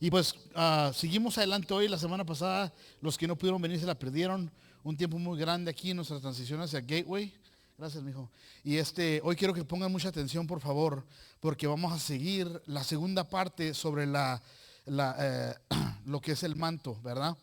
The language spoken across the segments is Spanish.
Y pues seguimos adelante hoy. La semana pasada, los que no pudieron venir se la perdieron. Un tiempo muy grande aquí en nuestra transición hacia Gateway. Gracias, mijo. Y hoy quiero que pongan mucha atención, por favor, porque vamos a seguir la segunda parte sobre lo que es el manto, ¿verdad?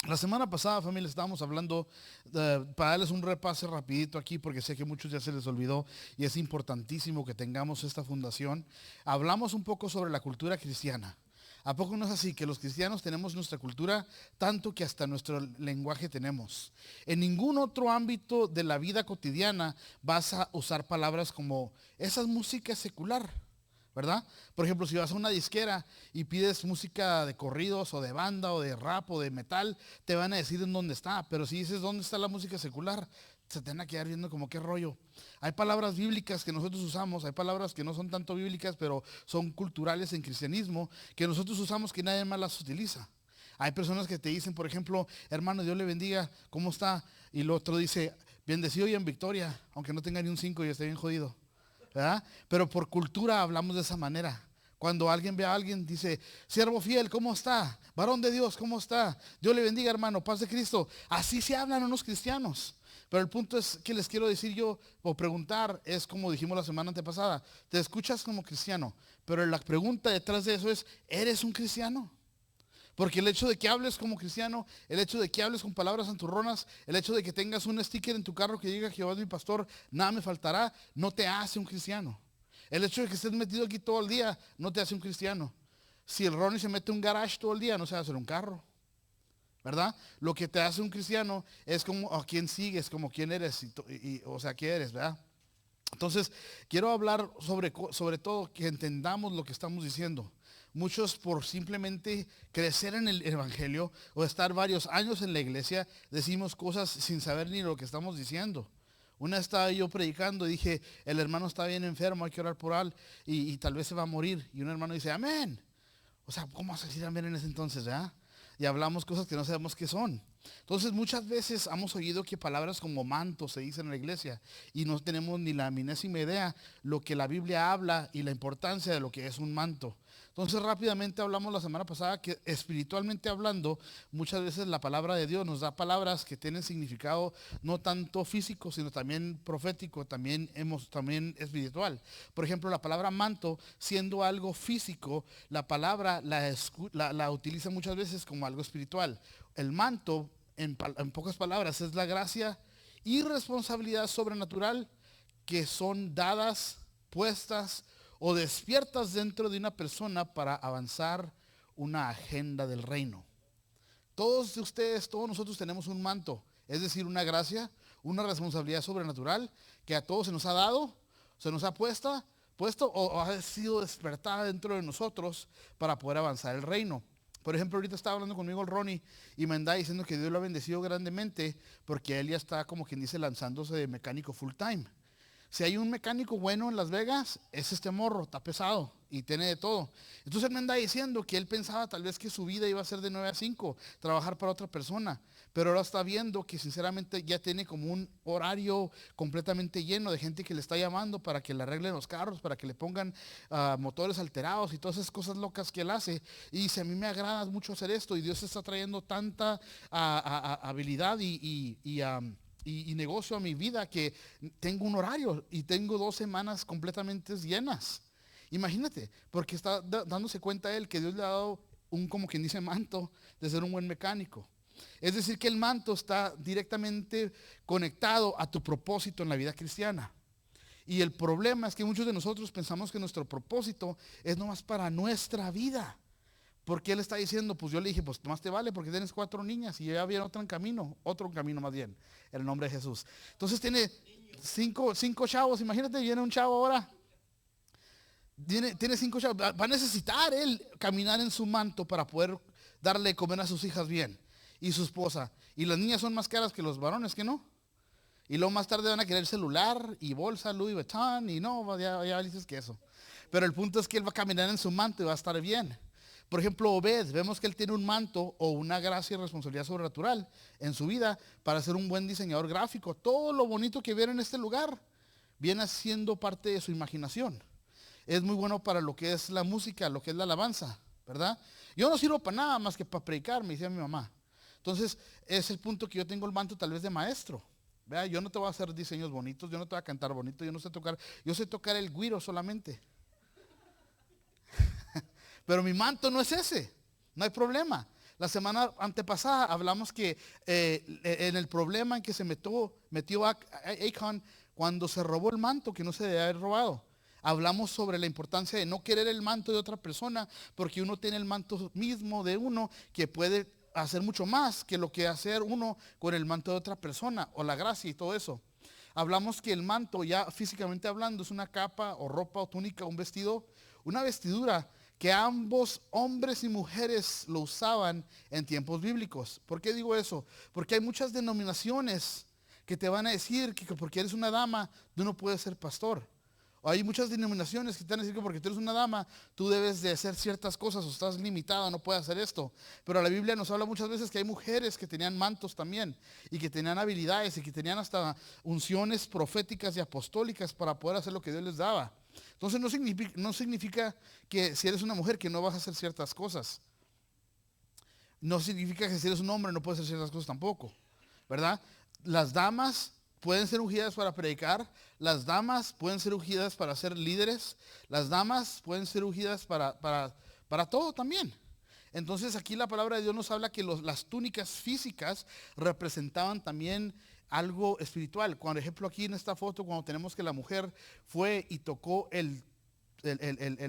La semana pasada, familia, estábamos hablando, para darles un repase rapidito aquí, porque sé que muchos ya se les olvidó y es importantísimo que tengamos esta fundación. Hablamos un poco sobre la cultura cristiana. ¿A poco no es así que los cristianos tenemos nuestra cultura tanto que hasta nuestro lenguaje tenemos? En ningún otro ámbito de la vida cotidiana vas a usar palabras como esa es música secular, ¿verdad? Por ejemplo, si vas a una disquera y pides música de corridos o de banda o de rap o de metal, te van a decir en dónde está. Pero si dices dónde está la música secular, se te van a quedar viendo como qué rollo. Hay palabras bíblicas que nosotros usamos, hay palabras que no son tanto bíblicas, pero son culturales en cristianismo, que nosotros usamos que nadie más las utiliza. Hay personas que te dicen, por ejemplo, hermano, Dios le bendiga, ¿cómo está? Y el otro dice, bendecido y en victoria, aunque no tenga ni un 5 y esté bien jodido. ¿Verdad? Pero por cultura hablamos de esa manera. Cuando alguien ve a alguien, dice, siervo fiel, ¿cómo está? Varón de Dios, ¿cómo está? Dios le bendiga, hermano, paz de Cristo. Así se hablan unos cristianos. Pero el punto es que les quiero decir yo, o preguntar, es como dijimos la semana antepasada, te escuchas como cristiano, pero la pregunta detrás de eso es, ¿eres un cristiano? Porque el hecho de que hables como cristiano, el hecho de que hables con palabras santurronas, el hecho de que tengas un sticker en tu carro que diga Jehová es mi pastor, nada me faltará, no te hace un cristiano. El hecho de que estés metido aquí todo el día no te hace un cristiano. Si el Ronnie se mete en un garage todo el día, no se va a hacer un carro, ¿verdad? Lo que te hace un cristiano es como a quién sigues, como quién eres, o sea, qué eres, ¿verdad? Entonces, quiero hablar sobre todo que entendamos lo que estamos diciendo. Muchos por simplemente crecer en el evangelio o estar varios años en la iglesia, decimos cosas sin saber ni lo que estamos diciendo. Una vez estaba yo predicando y dije, el hermano está bien enfermo, hay que orar por él y tal vez se va a morir. Y un hermano dice, amén. O sea, ¿cómo vas a decir amén en ese entonces, ya? Y hablamos cosas que no sabemos qué son. Entonces muchas veces hemos oído que palabras como manto se dicen en la iglesia y no tenemos ni la minésima idea lo que la Biblia habla y la importancia de lo que es un manto. Entonces rápidamente hablamos la semana pasada que espiritualmente hablando, muchas veces la palabra de Dios nos da palabras que tienen significado no tanto físico, sino también profético, también espiritual. Por ejemplo, la palabra manto, siendo algo físico, la palabra la utiliza muchas veces como algo espiritual. El manto, en pocas palabras, es la gracia y responsabilidad sobrenatural que son dadas, puestas o despiertas dentro de una persona para avanzar una agenda del reino. Todos ustedes, todos nosotros tenemos un manto, es decir, una gracia, una responsabilidad sobrenatural que a todos se nos ha dado, se nos ha puesto o ha sido despertada dentro de nosotros para poder avanzar el reino. Por ejemplo, ahorita estaba hablando conmigo el Ronnie y me anda diciendo que Dios lo ha bendecido grandemente porque él ya está, como quien dice, lanzándose de mecánico full time. Si hay un mecánico bueno en Las Vegas, es este morro, está pesado y tiene de todo. Entonces él me anda diciendo que él pensaba tal vez que su vida iba a ser de 9 a 5, trabajar para otra persona. Pero ahora está viendo que sinceramente ya tiene como un horario completamente lleno de gente que le está llamando para que le arreglen los carros, para que le pongan motores alterados y todas esas cosas locas que él hace. Y dice, a mí me agrada mucho hacer esto y Dios está trayendo tanta habilidad y negocio a mi vida que tengo un horario y tengo 2 semanas completamente llenas. Imagínate, porque está dándose cuenta él que Dios le ha dado un, como quien dice, manto de ser un buen mecánico. Es decir, que el manto está directamente conectado a tu propósito en la vida cristiana. Y el problema es que muchos de nosotros pensamos que nuestro propósito es nomás para nuestra vida. Porque él está diciendo, pues yo le dije, pues más te vale porque tienes 4 niñas y ya viene otro camino más bien, en el nombre de Jesús. Entonces tiene cinco chavos, imagínate, viene un chavo ahora, tiene 5 chavos, va a necesitar él caminar en su manto para poder darle de comer a sus hijas bien y su esposa. Y las niñas son más caras que los varones, ¿que no? Y luego más tarde van a querer celular y bolsa Louis Vuitton y no, ya dices que eso. Pero el punto es que él va a caminar en su manto y va a estar bien. Por ejemplo, Obed, vemos que él tiene un manto o una gracia y responsabilidad sobrenatural en su vida para ser un buen diseñador gráfico. Todo lo bonito que viene en este lugar viene siendo parte de su imaginación. Es muy bueno para lo que es la música, lo que es la alabanza, ¿verdad? Yo no sirvo para nada más que para predicar, me decía mi mamá. Entonces, es el punto que yo tengo el manto tal vez de maestro. Vea, yo no te voy a hacer diseños bonitos, yo no te voy a cantar bonito, yo sé tocar el güiro solamente. Pero mi manto no es ese, no hay problema. La semana antepasada hablamos que en el problema en que se metió Achan cuando se robó el manto que no se debe haber robado. Hablamos sobre la importancia de no querer el manto de otra persona, porque uno tiene el manto mismo de uno que puede hacer mucho más que lo que hacer uno con el manto de otra persona, o la gracia y todo eso. Hablamos que el manto, ya físicamente hablando, es una capa o ropa o túnica, un vestido, una vestidura que ambos hombres y mujeres lo usaban en tiempos bíblicos. ¿Por qué digo eso? Porque hay muchas denominaciones que te van a decir que porque eres una dama, tú no puedes ser pastor. O hay muchas denominaciones que te van a decir que porque tú eres una dama, tú debes de hacer ciertas cosas o estás limitada, no puedes hacer esto. Pero la Biblia nos habla muchas veces que hay mujeres que tenían mantos también y que tenían habilidades y que tenían hasta unciones proféticas y apostólicas para poder hacer lo que Dios les daba. Entonces no significa que si eres una mujer que no vas a hacer ciertas cosas. No significa que si eres un hombre no puedes hacer ciertas cosas tampoco, ¿verdad? Las damas pueden ser ungidas para predicar, las damas pueden ser ungidas para ser líderes, las damas pueden ser ungidas para todo también. Entonces aquí la palabra de Dios nos habla que las túnicas físicas representaban también algo espiritual. Por ejemplo, aquí en esta foto, cuando tenemos que la mujer fue y tocó el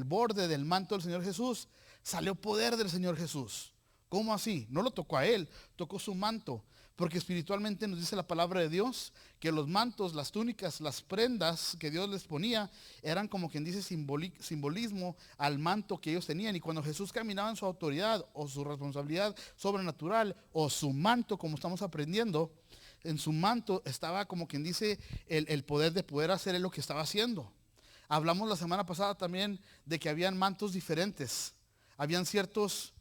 borde del manto del Señor Jesús, salió poder del Señor Jesús. ¿Cómo así? No lo tocó a él, tocó su manto. Porque espiritualmente nos dice la palabra de Dios que los mantos, las túnicas, las prendas que Dios les ponía eran como quien dice simbolismo al manto que ellos tenían. Y cuando Jesús caminaba en su autoridad o su responsabilidad sobrenatural o su manto, como estamos aprendiendo, en su manto estaba como quien dice el poder de poder hacer lo que estaba haciendo. Hablamos la semana pasada también de que habían mantos diferentes. Habían ciertos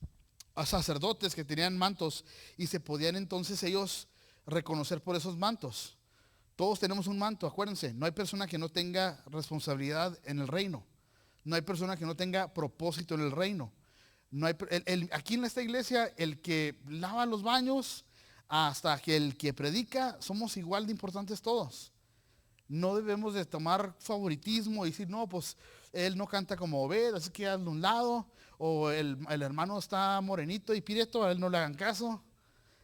sacerdotes que tenían mantos y se podían entonces ellos reconocer por esos mantos. Todos tenemos un manto, acuérdense, no hay persona que no tenga responsabilidad en el reino. No hay persona que no tenga propósito en el reino. No hay, aquí en esta iglesia, el que lava los baños hasta que el que predica, somos igual de importantes todos. No debemos de tomar favoritismo y decir, no, pues él no canta como Obed, así que hazle un lado. O el hermano está morenito y pireto, a él no le hagan caso.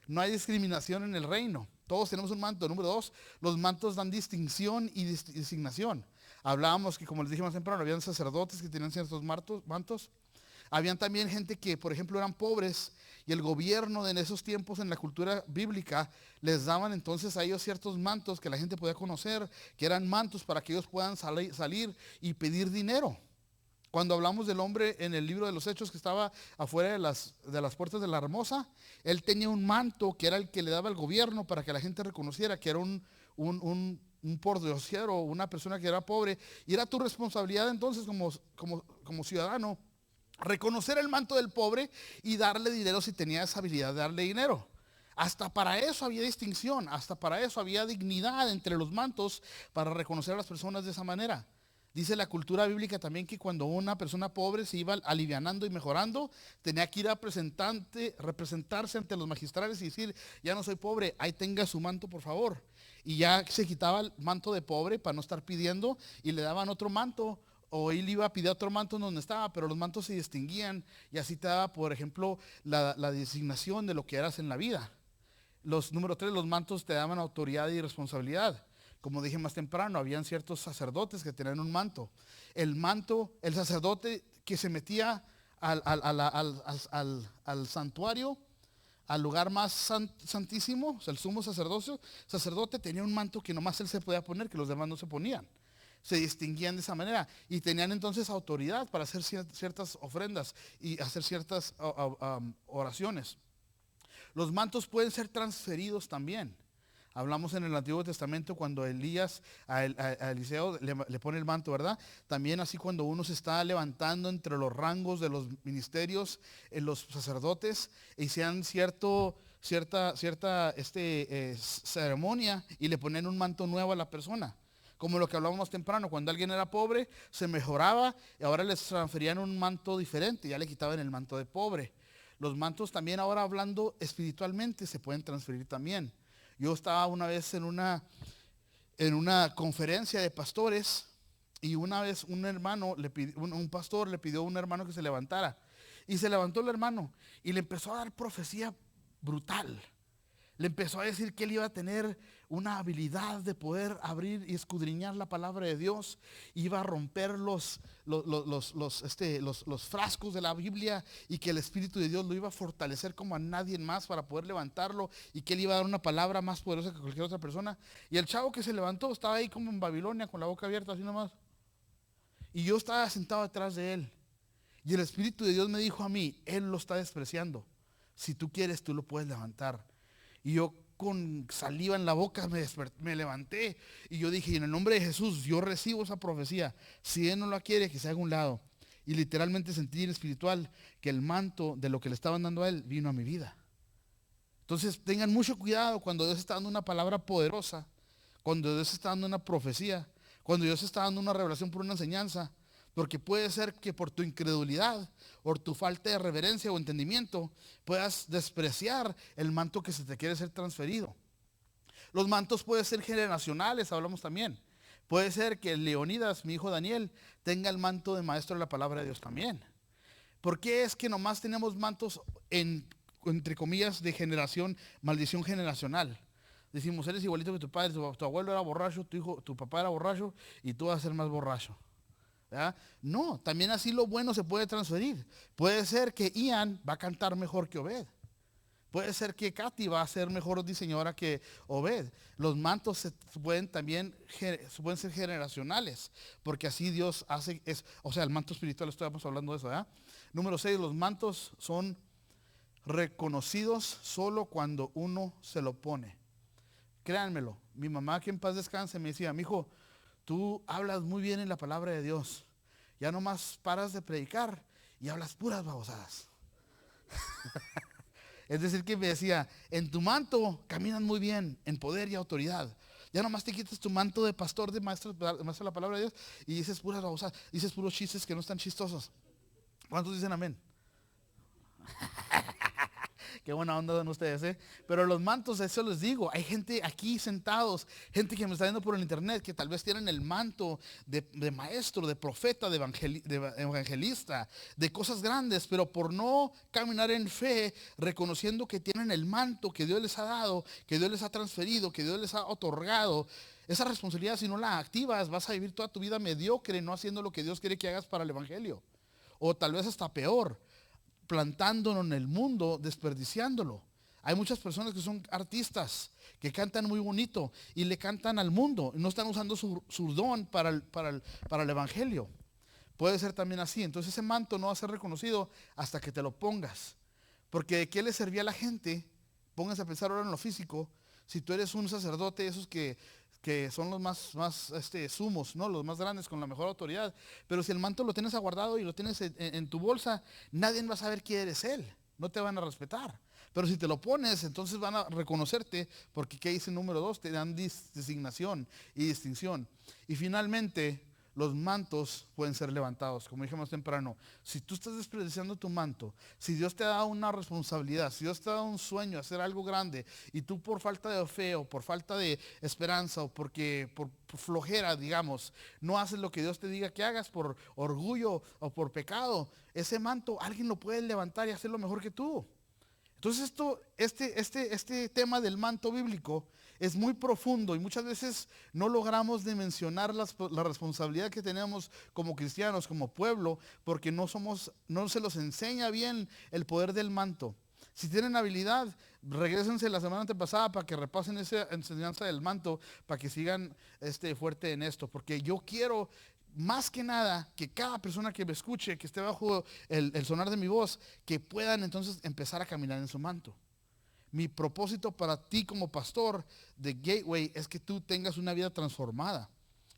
No hay discriminación en el reino. Todos tenemos un manto. Número 2, los mantos dan distinción y designación. Hablábamos que, como les dije más temprano, habían sacerdotes que tenían ciertos mantos. Habían también gente que, por ejemplo, eran pobres y el gobierno en esos tiempos en la cultura bíblica les daban entonces a ellos ciertos mantos que la gente podía conocer, que eran mantos para que ellos puedan salir y pedir dinero. Cuando hablamos del hombre en el libro de los Hechos que estaba afuera de las puertas de la Hermosa, él tenía un manto que era el que le daba el gobierno para que la gente reconociera que era un pordiosero, una persona que era pobre. Y era tu responsabilidad entonces como ciudadano reconocer el manto del pobre y darle dinero si tenía esa habilidad de darle dinero. Hasta para eso había distinción, hasta para eso había dignidad entre los mantos para reconocer a las personas de esa manera. Dice la cultura bíblica también que cuando una persona pobre se iba alivianando y mejorando, tenía que ir a representarse ante los magistrales y decir, ya no soy pobre, ahí tenga su manto por favor. Y ya se quitaba el manto de pobre para no estar pidiendo y le daban otro manto. O él iba a pedir otro manto donde estaba, pero los mantos se distinguían y así te daba, por ejemplo, la designación de lo que eras en la vida. Número 3, los mantos te daban autoridad y responsabilidad. Como dije más temprano, habían ciertos sacerdotes que tenían un manto. El sacerdote que se metía al santuario, al lugar más santísimo, o sea, el sumo sacerdote tenía un manto que nomás él se podía poner, que los demás no se ponían. Se distinguían de esa manera y tenían entonces autoridad para hacer ciertas ofrendas y hacer ciertas oraciones. Los mantos pueden ser transferidos también. Hablamos en el Antiguo Testamento cuando Elías a Eliseo le pone el manto, ¿verdad? También así cuando uno se está levantando entre los rangos de los ministerios, los sacerdotes, y sean cierta ceremonia y le ponen un manto nuevo a la persona. Como lo que hablábamos más temprano, cuando alguien era pobre, se mejoraba y ahora les transferían un manto diferente, ya le quitaban el manto de pobre. Los mantos también ahora hablando espiritualmente se pueden transferir también. Yo estaba una vez en una conferencia de pastores y una vez un pastor le pidió a un hermano que se levantara. Y se levantó el hermano y le empezó a dar profecía brutal. Le empezó a decir que él iba a tener una habilidad de poder abrir y escudriñar la palabra de Dios. Iba a romper los frascos de la Biblia y que el Espíritu de Dios lo iba a fortalecer como a nadie más para poder levantarlo y que él iba a dar una palabra más poderosa que cualquier otra persona. Y el chavo que se levantó estaba ahí como en Babilonia con la boca abierta así nomás. Y yo estaba sentado detrás de él. Y el Espíritu de Dios me dijo a mí, él lo está despreciando. Si tú quieres, tú lo puedes levantar. Y yo con saliva en la boca me levanté. Y yo dije, en el nombre de Jesús, yo recibo esa profecía. Si él no la quiere, que se haga a un lado. Y literalmente sentí en espiritual que el manto de lo que le estaban dando a él vino a mi vida. Entonces tengan mucho cuidado cuando Dios está dando una palabra poderosa. Cuando Dios está dando una profecía. Cuando Dios está dando una revelación por una enseñanza. Porque puede ser que por tu incredulidad, por tu falta de reverencia o entendimiento, puedas despreciar el manto que se te quiere ser transferido. Los mantos pueden ser generacionales, hablamos también. Puede ser que Leonidas, mi hijo Daniel, tenga el manto de maestro de la palabra de Dios también. ¿Por qué es que nomás tenemos mantos entre comillas, de generación, maldición generacional? Decimos, eres igualito que tu padre, tu abuelo era borracho, tu papá era borracho y tú vas a ser más borracho. ¿verdad? No, también así lo bueno se puede transferir. Puede ser que Ian va a cantar mejor que Obed. Puede ser que Katy va a ser mejor diseñadora que Obed. Los mantos pueden ser generacionales, porque así Dios hace, o sea, el manto espiritual, estamos hablando de eso, ¿verdad? Número 6, los mantos son reconocidos solo cuando uno se lo pone. Créanmelo, mi mamá, que en paz descanse, me decía, mijo, tú hablas muy bien en la palabra de Dios. Ya nomás paras de predicar y hablas puras babosadas. Es decir, que me decía, en tu manto caminan muy bien, en poder y autoridad. Ya nomás te quitas tu manto de pastor, de maestro de la palabra de Dios y dices puras babosadas, dices puros chistes que no están chistosos. ¿Cuántos dicen amén? Qué buena onda dan ustedes, ¿eh? Pero los mantos, eso les digo, hay gente aquí sentados, gente que me está viendo por el internet, que tal vez tienen el manto de maestro, de profeta, de evangelista, de cosas grandes, pero por no caminar en fe, reconociendo que tienen el manto que Dios les ha dado, que Dios les ha transferido, que Dios les ha otorgado, esa responsabilidad, si no la activas, vas a vivir toda tu vida mediocre, no haciendo lo que Dios quiere que hagas para el evangelio. O tal vez hasta peor, plantándolo en el mundo, desperdiciándolo. Hay muchas personas que son artistas, que cantan muy bonito y le cantan al mundo, y no están usando su don para el evangelio. Puede ser también así. Entonces ese manto no va a ser reconocido hasta que te lo pongas. Porque ¿de qué le servía a la gente? Pónganse a pensar ahora en lo físico. Si tú eres un sacerdote, esos que son los más sumos, ¿no? Los más grandes, con la mejor autoridad. Pero si el manto lo tienes aguardado y lo tienes en tu bolsa, nadie va a saber quién eres él. No te van a respetar. Pero si te lo pones, entonces van a reconocerte, porque ¿qué dice número 2? Te dan designación y distinción. Y finalmente, los mantos pueden ser levantados, como dije más temprano. Si tú estás desperdiciando tu manto, si Dios te ha dado una responsabilidad, si Dios te ha dado un sueño, hacer algo grande, y tú por falta de fe o por falta de esperanza o por flojera, digamos, no haces lo que Dios te diga que hagas por orgullo o por pecado, ese manto alguien lo puede levantar y hacerlo mejor que tú. Entonces este tema del manto bíblico es muy profundo y muchas veces no logramos dimensionar la responsabilidad que tenemos como cristianos, como pueblo, porque no se los enseña bien el poder del manto. Si tienen habilidad, regrésense la semana antepasada para que repasen esa enseñanza del manto, para que sigan fuerte en esto, porque yo quiero más que nada que cada persona que me escuche, que esté bajo el sonar de mi voz, que puedan entonces empezar a caminar en su manto. Mi propósito para ti como pastor de Gateway es que tú tengas una vida transformada,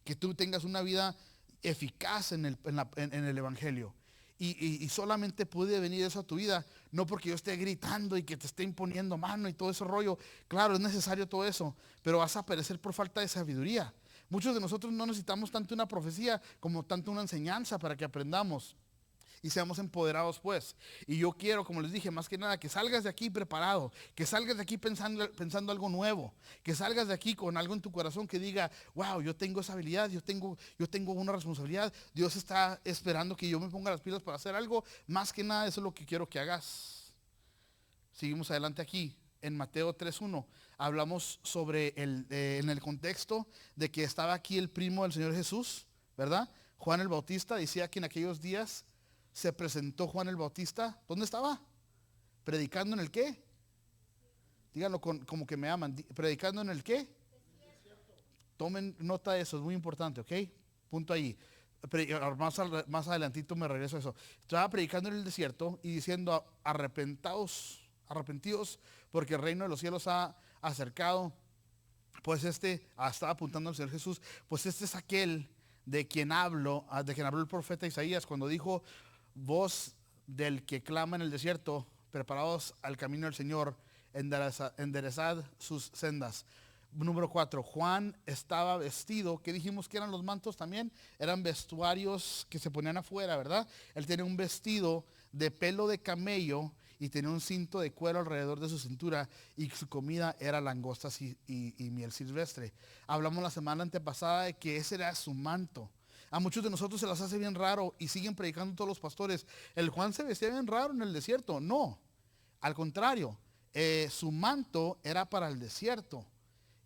que tú tengas una vida eficaz en el Evangelio. Y solamente puede venir eso a tu vida, no porque yo esté gritando y que te esté imponiendo mano y todo ese rollo. Claro, es necesario todo eso, pero vas a perecer por falta de sabiduría. Muchos de nosotros no necesitamos tanto una profecía como tanto una enseñanza para que aprendamos y seamos empoderados pues. Y yo quiero, como les dije, más que nada que salgas de aquí preparado, que salgas de aquí pensando algo nuevo, que salgas de aquí con algo en tu corazón que diga, wow, yo tengo esa habilidad, yo tengo una responsabilidad, Dios está esperando que yo me ponga las pilas para hacer algo. Más que nada eso es lo que quiero que hagas. Seguimos adelante aquí. En Mateo 3:1 hablamos sobre en el contexto de que estaba aquí el primo del Señor Jesús, ¿verdad? Juan el Bautista decía que en aquellos días se presentó Juan el Bautista. ¿Dónde estaba? ¿Predicando en el qué? Díganlo como que me aman. ¿Predicando en el qué? Tomen nota de eso, es muy importante, ¿ok? Punto ahí. Más adelantito me regreso a eso. Estaba predicando en el desierto y diciendo, arrepentidos, porque el reino de los cielos ha acercado. Pues estaba apuntando al Señor Jesús, pues este es aquel de quien habló el profeta Isaías cuando dijo, voz del que clama en el desierto, preparados al camino del Señor, enderezad sus sendas. Número 4, Juan estaba vestido, ¿qué dijimos que eran los mantos también? Eran vestuarios que se ponían afuera, ¿verdad? Él tenía un vestido de pelo de camello y tenía un cinto de cuero alrededor de su cintura y su comida era langostas y miel silvestre. Hablamos la semana antepasada de que ese era su manto. A muchos de nosotros se las hace bien raro y siguen predicando todos los pastores. El Juan se vestía bien raro en el desierto. No, al contrario, su manto era para el desierto.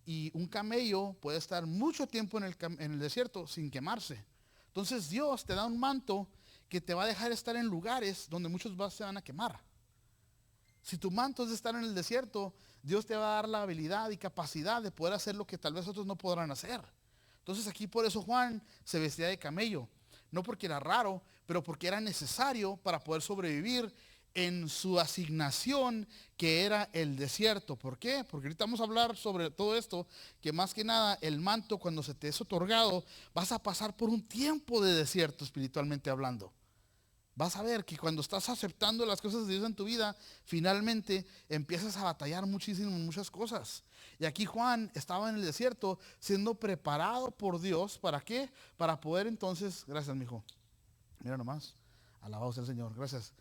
Y un camello puede estar mucho tiempo en el desierto sin quemarse. Entonces Dios te da un manto que te va a dejar estar en lugares donde muchos se van a quemar. Si tu manto es de estar en el desierto, Dios te va a dar la habilidad y capacidad de poder hacer lo que tal vez otros no podrán hacer. Entonces aquí por eso Juan se vestía de camello. No porque era raro, pero porque era necesario para poder sobrevivir en su asignación que era el desierto. ¿Por qué? Porque ahorita vamos a hablar sobre todo esto, que más que nada el manto cuando se te es otorgado, vas a pasar por un tiempo de desierto espiritualmente hablando. Vas a ver que cuando estás aceptando las cosas de Dios en tu vida, finalmente empiezas a batallar muchísimo en muchas cosas. Y aquí Juan estaba en el desierto siendo preparado por Dios. ¿Para qué? Para poder entonces, gracias mijo, mira nomás, alabado sea el Señor, gracias.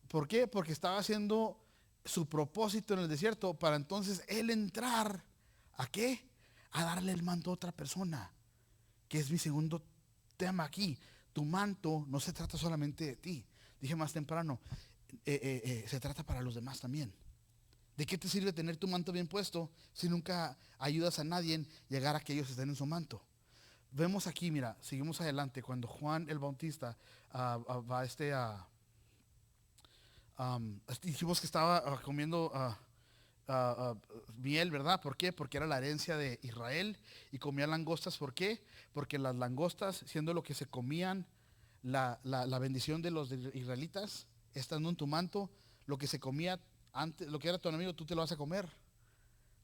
¿Por qué? Porque estaba haciendo su propósito en el desierto para entonces él entrar, ¿a qué? A darle el manto a otra persona, que es mi segundo tema aquí. Tu manto no se trata solamente de ti. Dije más temprano, se trata para los demás también. ¿De qué te sirve tener tu manto bien puesto si nunca ayudas a nadie a llegar a que ellos estén en su manto? Vemos aquí, mira, seguimos adelante, cuando Juan el Bautista va dijimos que estaba comiendo miel, ¿verdad? ¿Por qué? Porque era la herencia de Israel y comía langostas. ¿Por qué? Porque las langostas, siendo lo que se comían, la bendición de los israelitas, estando en tu manto, lo que se comía antes, lo que era tu enemigo, tú te lo vas a comer.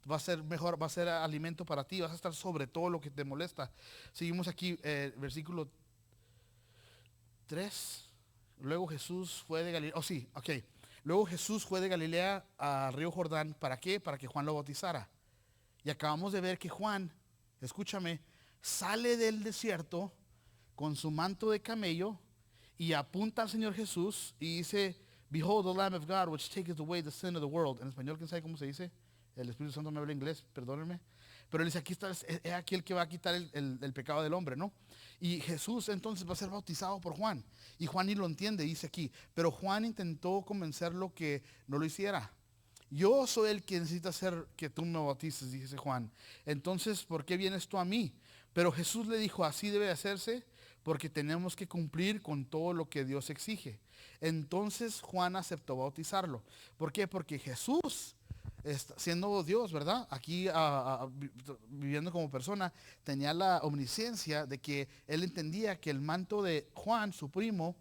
Va a ser mejor, va a ser alimento para ti, vas a estar sobre todo lo que te molesta. Seguimos aquí, versículo 3. Luego Jesús fue de Galilea. Oh, sí, ok. Luego Jesús fue de Galilea al río Jordán. ¿Para qué? Para que Juan lo bautizara. Y acabamos de ver que Juan, escúchame, sale del desierto con su manto de camello y apunta al Señor Jesús y dice, Behold the Lamb of God, which taketh away the sin of the world. En español, ¿quién sabe cómo se dice? El Espíritu Santo me habla inglés, perdónenme. Pero él dice, aquí está, es aquí el que va a quitar el pecado del hombre, ¿no? Y Jesús entonces va a ser bautizado por Juan. Y Juan ni lo entiende, dice aquí. Pero Juan intentó convencerlo que no lo hiciera. Yo soy el que necesita hacer que tú me bautices, dice Juan. Entonces, ¿por qué vienes tú a mí? Pero Jesús le dijo, así debe hacerse porque tenemos que cumplir con todo lo que Dios exige. Entonces Juan aceptó bautizarlo. ¿Por qué? Porque Jesús, siendo Dios, ¿verdad? Aquí viviendo como persona, tenía la omnisciencia de que él entendía que el manto de Juan, su primo,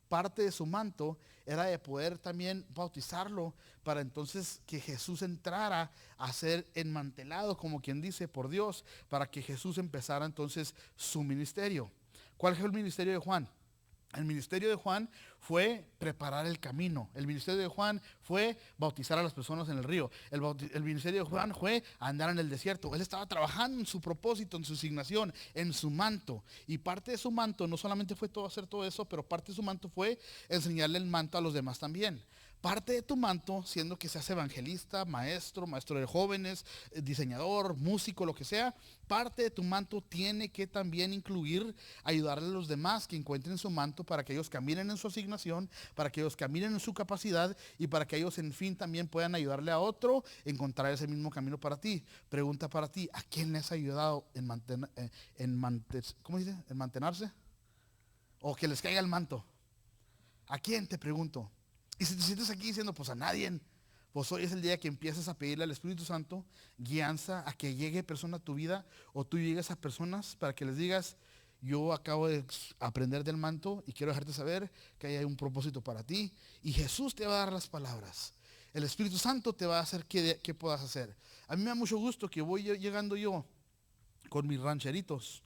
parte de su manto era de poder también bautizarlo para entonces que Jesús entrara a ser enmantelado, como quien dice, por Dios, para que Jesús empezara entonces su ministerio. ¿Cuál fue el ministerio de Juan? El ministerio de Juan fue preparar el camino. El ministerio de Juan fue bautizar a las personas en el río. El ministerio de Juan fue andar en el desierto. Él estaba trabajando en su propósito, en su asignación, en su manto. Y parte de su manto no solamente fue hacer todo eso, pero parte de su manto fue enseñarle el manto a los demás también. Parte de tu manto, siendo que seas evangelista, maestro de jóvenes, diseñador, músico, lo que sea, parte de tu manto tiene que también incluir ayudarle a los demás que encuentren su manto para que ellos caminen en su asignación, para que ellos caminen en su capacidad y para que ellos en fin también puedan ayudarle a otro a encontrar ese mismo camino para ti. Pregunta para ti, ¿a quién le has ayudado ¿cómo dice? ¿En mantenerse? O que les caiga el manto. ¿A quién? Te pregunto. Y si te sientes aquí diciendo, pues a nadie, pues hoy es el día que empiezas a pedirle al Espíritu Santo guianza a que llegue persona a tu vida o tú llegues a personas para que les digas, yo acabo de aprender del manto y quiero dejarte saber que hay un propósito para ti. Y Jesús te va a dar las palabras. El Espíritu Santo te va a hacer que puedas hacer. A mí me da mucho gusto que voy llegando yo con mis rancheritos.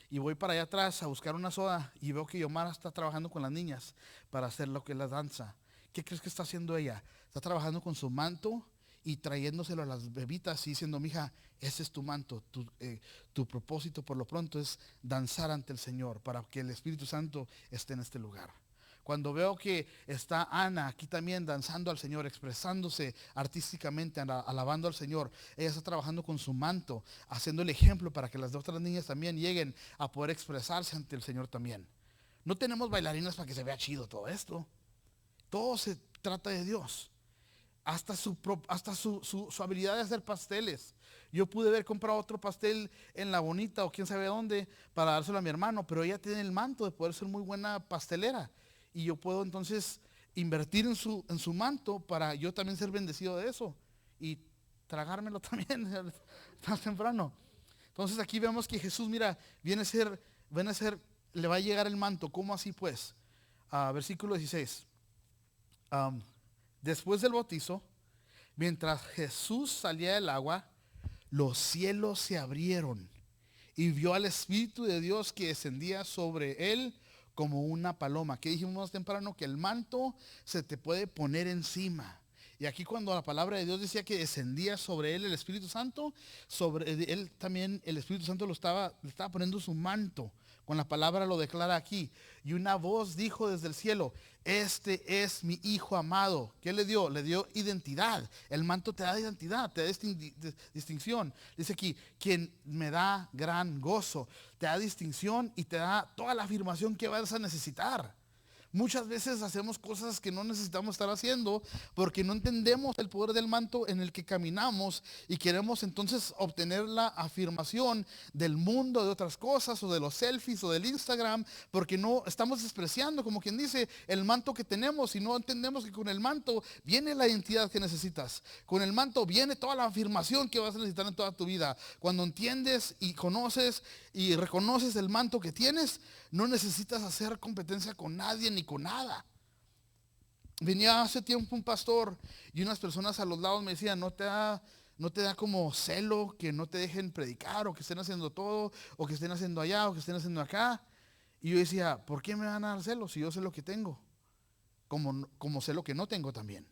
Y voy para allá atrás a buscar una soda y veo que Yomara está trabajando con las niñas para hacer lo que es la danza. ¿Qué crees que está haciendo ella? Está trabajando con su manto y trayéndoselo a las bebitas y diciendo, mija, ese es tu manto, tu propósito por lo pronto es danzar ante el Señor para que el Espíritu Santo esté en este lugar. Cuando veo que está Ana aquí también danzando al Señor, expresándose artísticamente, alabando al Señor, ella está trabajando con su manto, haciendo el ejemplo para que las otras niñas también lleguen a poder expresarse ante el Señor también. No tenemos bailarinas para que se vea chido todo esto. Todo se trata de Dios. Hasta su habilidad de hacer pasteles. Yo pude haber comprado otro pastel en La Bonita o quién sabe dónde para dárselo a mi hermano, pero ella tiene el manto de poder ser muy buena pastelera. Y yo puedo entonces invertir en su manto para yo también ser bendecido de eso. Y tragármelo también más temprano. Entonces aquí vemos que Jesús, mira, viene a ser, le va a llegar el manto. ¿Cómo así pues? Versículo 16. Después del bautizo, mientras Jesús salía del agua, los cielos se abrieron y vio al Espíritu de Dios que descendía sobre él como una paloma. Que dijimos más temprano que el manto se te puede poner encima. Y aquí cuando la palabra de Dios decía que descendía sobre él el Espíritu Santo, sobre él también el Espíritu Santo le estaba poniendo su manto. Con la palabra lo declara aquí. Y una voz dijo desde el cielo, este es mi Hijo amado. ¿Qué le dio? Le dio identidad. El manto te da identidad, te da distinción. Dice aquí, quien me da gran gozo. Te da distinción y te da toda la afirmación que vas a necesitar. Muchas veces hacemos cosas que no necesitamos estar haciendo porque no entendemos el poder del manto en el que caminamos y queremos entonces obtener la afirmación del mundo, de otras cosas o de los selfies o del Instagram, porque no estamos despreciando, como quien dice, el manto que tenemos y no entendemos que con el manto viene la identidad que necesitas. Con el manto viene toda la afirmación que vas a necesitar en toda tu vida. Cuando entiendes y conoces y reconoces el manto que tienes, no necesitas hacer competencia con nadie ni con nada. Venía hace tiempo un pastor y unas personas a los lados me decían, no te da como celo que no te dejen predicar o que estén haciendo todo o que estén haciendo allá o que estén haciendo acá. Y yo decía, ¿por qué me van a dar celo si yo sé lo que tengo? Como sé lo que no tengo también.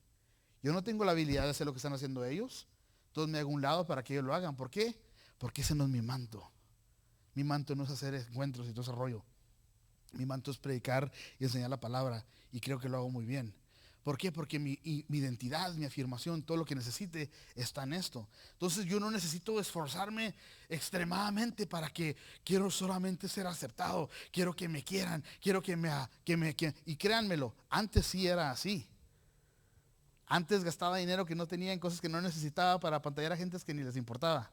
Yo no tengo la habilidad de hacer lo que están haciendo ellos. Entonces me hago un lado para que ellos lo hagan. ¿Por qué? Porque ese no es mi manto. Mi manto no es hacer encuentros y todo ese rollo. Mi manto es predicar y enseñar la palabra y creo que lo hago muy bien. ¿Por qué? Porque mi identidad, mi afirmación, todo lo que necesite está en esto. Entonces yo no necesito esforzarme extremadamente para que quiero solamente ser aceptado, quiero que me quieran, quiero y créanmelo, antes sí era así. Antes gastaba dinero que no tenía en cosas que no necesitaba para apantallar a gentes que ni les importaba.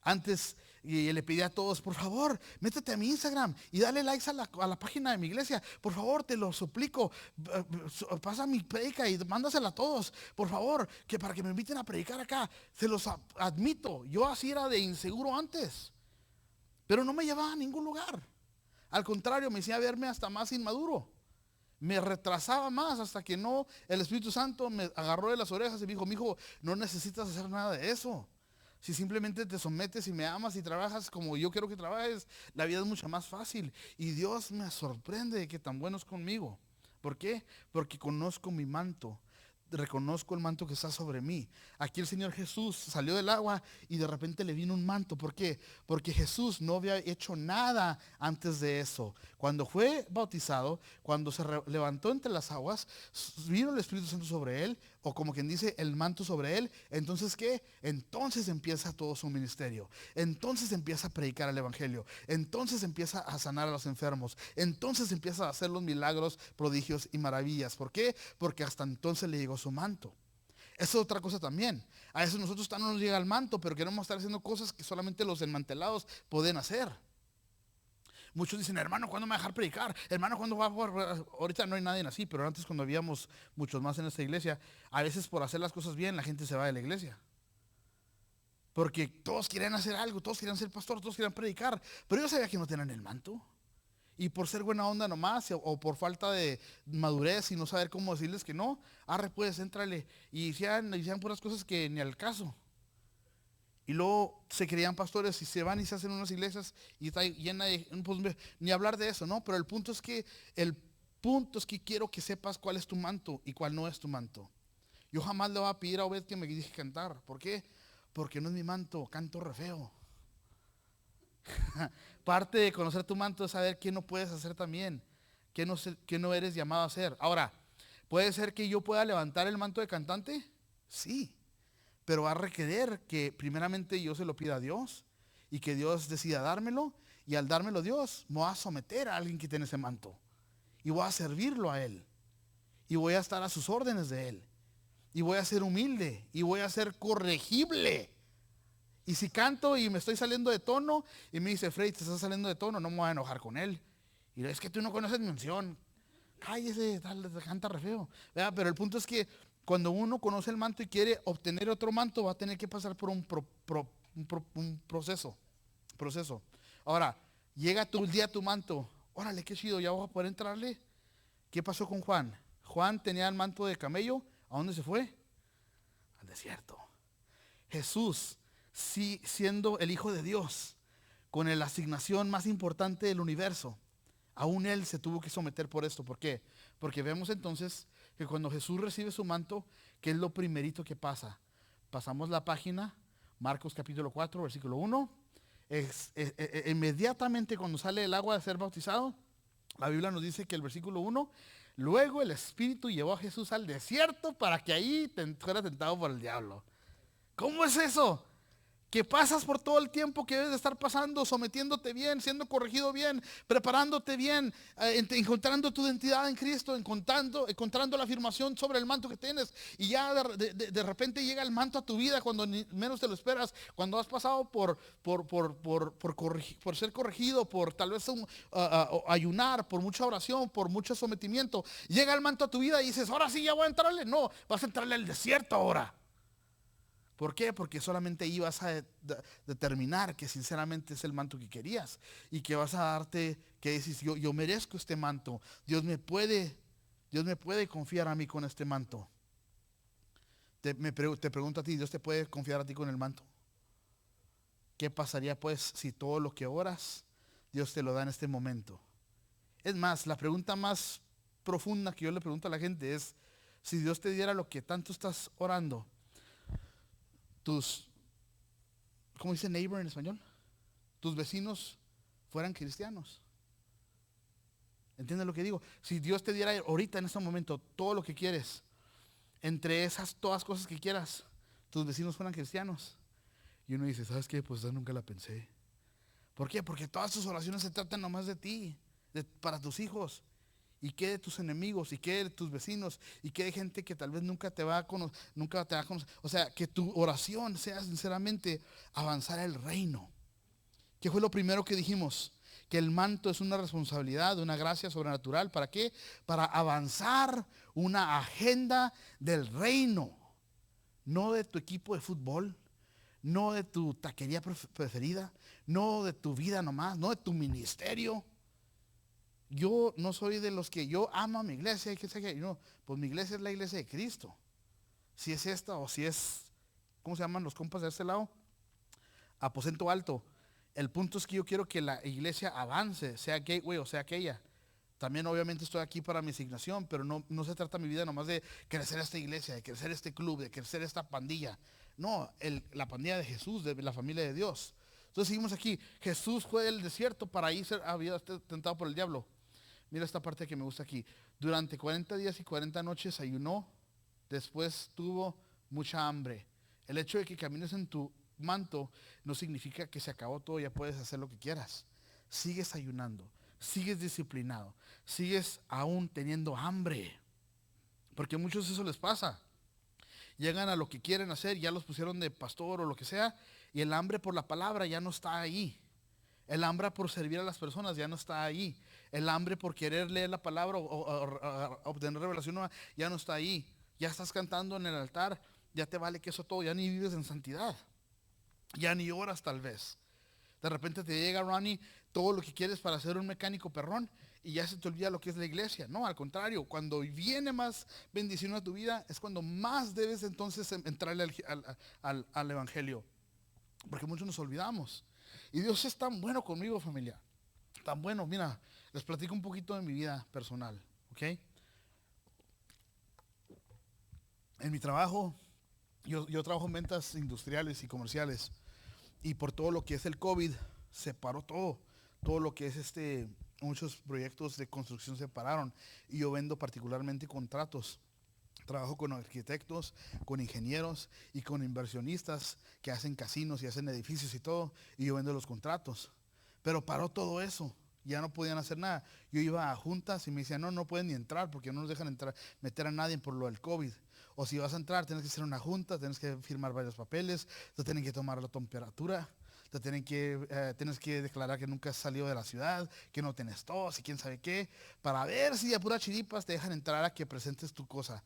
Antes y le pedí a todos, por favor, métete a mi Instagram y dale likes a la página de mi iglesia. Por favor, te lo suplico. Pasa mi predica y mándasela a todos. Por favor, que para que me inviten a predicar acá. Se los admito. Yo así era de inseguro antes. Pero no me llevaba a ningún lugar. Al contrario, me hacía verme hasta más inmaduro. Me retrasaba más hasta que el Espíritu Santo me agarró de las orejas y me dijo, mijo, no necesitas hacer nada de eso. Si simplemente te sometes y me amas y trabajas como yo quiero que trabajes, la vida es mucho más fácil. Y Dios me sorprende de que tan bueno es conmigo. ¿Por qué? Porque conozco mi manto. Reconozco el manto que está sobre mí. Aquí el Señor Jesús salió del agua y de repente le vino un manto. ¿Por qué? Porque Jesús no había hecho nada antes de eso. Cuando fue bautizado, cuando se levantó entre las aguas, vino el Espíritu Santo sobre él, o como quien dice, el manto sobre él. Entonces, ¿qué? Entonces empieza todo su ministerio. Entonces empieza a predicar el Evangelio. Entonces empieza a sanar a los enfermos. Entonces empieza a hacer los milagros, prodigios y maravillas. ¿Por qué? Porque hasta entonces le llegó su manto. Eso es otra cosa también. A veces nosotros no nos llega el manto, pero queremos estar haciendo cosas que solamente los enmantelados pueden hacer. Muchos dicen, hermano, ¿cuándo me va a dejar predicar? Hermano, ¿cuándo va a poder? Ahorita no hay nadie así, pero antes cuando habíamos muchos más en esta iglesia, a veces por hacer las cosas bien la gente se va de la iglesia. Porque todos querían hacer algo, todos querían ser pastor, todos querían predicar, pero yo sabía que no tenían el manto. Y por ser buena onda nomás, o por falta de madurez y no saber cómo decirles que no, arre pues, éntrale. Y hacían puras cosas que ni al caso. Y luego se creían pastores y se van y se hacen unas iglesias y está llena de, pues, ni hablar de eso, ¿no? Pero el punto es que quiero que sepas cuál es tu manto y cuál no es tu manto. Yo jamás le voy a pedir a Obed que me deje cantar. ¿Por qué? Porque no es mi manto, canto re feo. Parte de conocer tu manto es saber qué no puedes hacer también, qué no eres llamado a hacer. Ahora, ¿puede ser que yo pueda levantar el manto de cantante? Sí, pero va a requerir que primeramente yo se lo pida a Dios y que Dios decida dármelo, y al dármelo Dios, me voy a someter a alguien que tiene ese manto y voy a servirlo a Él y voy a estar a sus órdenes de Él y voy a ser humilde y voy a ser corregible. Y si canto y me estoy saliendo de tono y me dice, Frey, te estás saliendo de tono, no me voy a enojar con él. Y es que tú no conoces mi unción. Cállese, canta re feo. ¿Verdad? Pero el punto es que cuando uno conoce el manto y quiere obtener otro manto, va a tener que pasar por un proceso. Ahora, llega el día tu manto. Órale, qué chido, ya voy a poder entrarle. ¿Qué pasó con Juan? Juan tenía el manto de camello. ¿A dónde se fue? Al desierto. Jesús, sí, siendo el Hijo de Dios, con la asignación más importante del universo, aún Él se tuvo que someter por esto. ¿Por qué? Porque vemos entonces que cuando Jesús recibe su manto, ¿qué es lo primerito que pasa? Pasamos la página, Marcos capítulo 4, versículo 1. Inmediatamente cuando sale el agua de ser bautizado, la Biblia nos dice que el versículo 1, luego el Espíritu llevó a Jesús al desierto para que ahí fuera tentado por el diablo. ¿Cómo es eso? Que pasas por todo el tiempo que debes de estar pasando, sometiéndote bien, siendo corregido bien, preparándote bien, encontrando tu identidad en Cristo, encontrando la afirmación sobre el manto que tienes. Y ya de repente llega el manto a tu vida cuando menos te lo esperas, cuando has pasado por ser corregido, por tal vez ayunar, por mucha oración, por mucho sometimiento. Llega el manto a tu vida y dices, ahora sí ya voy a entrarle. No, vas a entrarle al desierto ahora. ¿Por qué? Porque solamente ahí vas a determinar que sinceramente es el manto que querías y que vas a darte, que dices, yo merezco este manto. Dios me puede confiar a mí con este manto. Te pregunto a ti, ¿Dios te puede confiar a ti con el manto? ¿Qué pasaría pues si todo lo que oras, Dios te lo da en este momento? Es más, la pregunta más profunda que yo le pregunto a la gente es, si Dios te diera lo que tanto estás orando, ¿cómo dice neighbor en español? Tus vecinos fueran cristianos. ¿Entiendes lo que digo? Si Dios te diera ahorita en este momento todo lo que quieres, entre esas todas cosas que quieras, tus vecinos fueran cristianos. Y uno dice, ¿sabes qué? Pues yo nunca la pensé. ¿Por qué? Porque todas tus oraciones se tratan nomás de ti, para tus hijos. ¿Y qué de tus enemigos? ¿Y qué de tus vecinos? ¿Y qué de gente que tal vez nunca te va a conocer? O sea, que tu oración sea sinceramente avanzar el reino. ¿Qué fue lo primero que dijimos? Que el manto es una responsabilidad, una gracia sobrenatural. ¿Para qué? Para avanzar una agenda del reino. No de tu equipo de fútbol, no de tu taquería preferida, no de tu vida nomás, no de tu ministerio. Yo no soy de los que yo amo a mi iglesia y que sé que no, pues mi iglesia es la iglesia de Cristo. Si es esta o si es, ¿cómo se llaman los compas de este lado? aposento alto. El punto es que yo quiero que la iglesia avance, sea Gateway o sea aquella. También obviamente estoy aquí para mi asignación, pero no se trata mi vida nomás de crecer esta iglesia, de crecer este club, de crecer esta pandilla. No, la pandilla de Jesús, de la familia de Dios. Entonces seguimos aquí. Jesús fue del desierto para ir había tentado por el diablo. Mira esta parte que me gusta aquí. Durante 40 días y 40 noches ayunó, después tuvo mucha hambre. El hecho de que camines en tu manto no significa que se acabó todo, ya puedes hacer lo que quieras. Sigues ayunando, sigues disciplinado, sigues aún teniendo hambre. Porque a muchos eso les pasa. Llegan a lo que quieren hacer, ya los pusieron de pastor o lo que sea, y el hambre por la palabra ya no está ahí. El hambre por servir a las personas ya no está ahí. El hambre por querer leer la palabra o obtener revelación nueva ya no está ahí. Ya estás cantando en el altar, ya te vale que eso todo, ya ni vives en santidad. Ya ni oras tal vez. De repente te llega, Ronnie, todo lo que quieres para ser un mecánico perrón y ya se te olvida lo que es la iglesia. No, al contrario, cuando viene más bendición a tu vida es cuando más debes entonces entrarle al evangelio. Porque muchos nos olvidamos. Y Dios es tan bueno conmigo, familia. Tan bueno. Mira, les platico un poquito de mi vida personal. ¿Ok? En mi trabajo, yo trabajo en ventas industriales y comerciales. Y por todo lo que es el COVID, se paró todo. Todo lo que es muchos proyectos de construcción se pararon. Y yo vendo particularmente contratos. Trabajo con arquitectos, con ingenieros y con inversionistas que hacen casinos y hacen edificios y todo. Y yo vendo los contratos. Pero paró todo eso. Ya no podían hacer nada. Yo iba a juntas y me decían, no pueden ni entrar porque no nos dejan entrar, meter a nadie por lo del COVID. O si vas a entrar, tienes que hacer una junta, tienes que firmar varios papeles, te tienen que tomar la temperatura, tienes que declarar que nunca has salido de la ciudad, que no tienes tos y quién sabe qué, para ver si a puras chiripas te dejan entrar a que presentes tu cosa.